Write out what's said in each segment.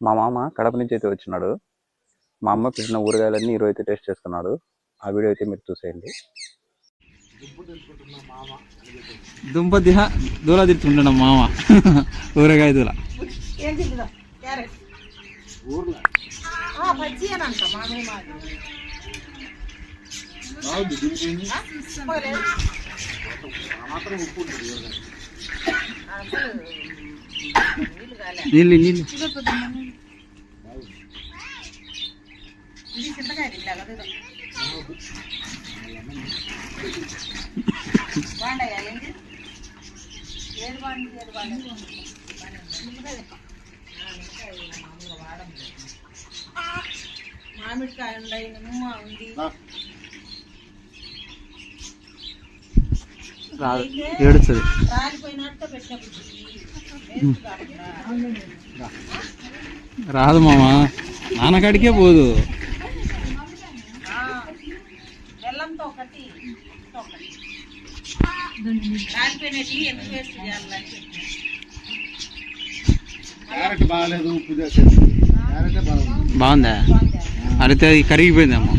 మా మామ కడప నుంచి అయితే వచ్చినాడు. మా అమ్మ పెట్టిన ఊరగాయలన్నీ ఈరోజు అయితే టేస్ట్ చేస్తున్నాడు. ఆ వీడియో అయితే మీరు చూసేయండి. దుంప దూల తిట్టుకుంటున్నా మామ ఊరగాయ దూల నీళ్ళు నీళ్ళు మామిడికాయ ఉంది ఏడుస్తుంది రాదు మామ నాన్నకాడికే పోదు. బెల్లంతో ఒకటి రాలిపోయినది ఎందుకు వేస్ట్ చేయాలని బాగుందా అడితే కరిగిపోయిందమ్మా.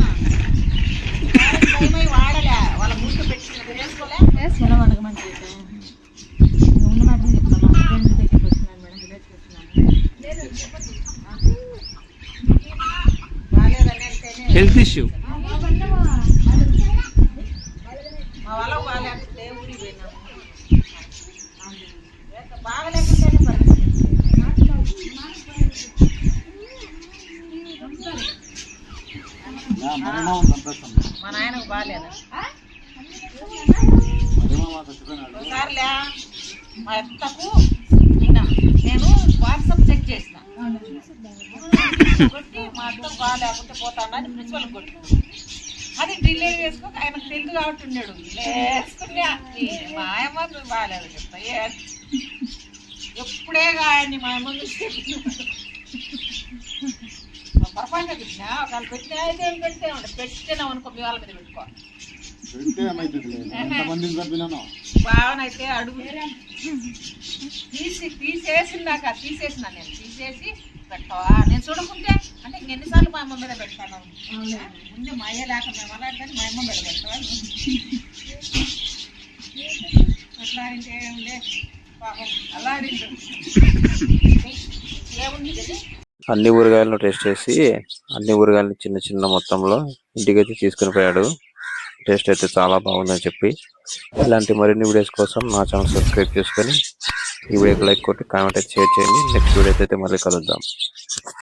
వాడలే వాళ్ళ ముందు పెట్టి వేసుకోలే హెల్త్ ఇష్యూ మా వాళ్ళ బాగాలేకపోతే ఊరికి పోయినాము. బాగలేకుంటేనే మా నాయనకు బాగాలేదా ఒకసారిలే మా అత్తకు నిన్న నేను వాట్సాప్ చెక్ చేసిన కొట్టి మా అత్తకు బాగాలేకుంటే పోతాడని ప్రిన్సిపల్ కొట్టి అది డిలే వేసుకోక ఆయనకు తెలుగు కాబట్టి ఉన్నాడు వేసుకుని మా అమ్మ బాగాలేదు చెప్తా ఎప్పుడే ఆయన్ని మా అమ్మ పొరపాటుగా పెట్టినా ఒకవేళ పెట్టినా అయితే పెడితే పెట్టినాం అనుకో మీ వాళ్ళ మీద పెట్టుకో బావనైతే అడుగు తీసేసిన నేను తీసేసి పెట్టవా నేను చూడకుంటే అంటే ఎన్నిసార్లు మా అమ్మ మీద పెడతాను ముందు మా అయ్య లేక మేము అలాంటి మా అమ్మ మీద పెడతావా అట్లా అంటే ఏముండే పాపం అలాడిండు ఏముంది కదా. అన్ని ఊరగాయలను టేస్ట్ చేసి అన్ని ఊరగాయలను చిన్న చిన్న మొత్తంలో ఇంటికైతే తీసుకుని పోయాడు. టేస్ట్ అయితే చాలా బాగుందని చెప్పి. ఇలాంటి మరిన్ని వీడియోస్ కోసం నా ఛానల్ సబ్స్క్రైబ్ చేసుకొని ఈ వీడియోకి లైక్ కొట్టి కామెంట్ అయితే షేర్ చేయండి. నెక్స్ట్ వీడియోస్ అయితే మళ్ళీ కలుద్దాం.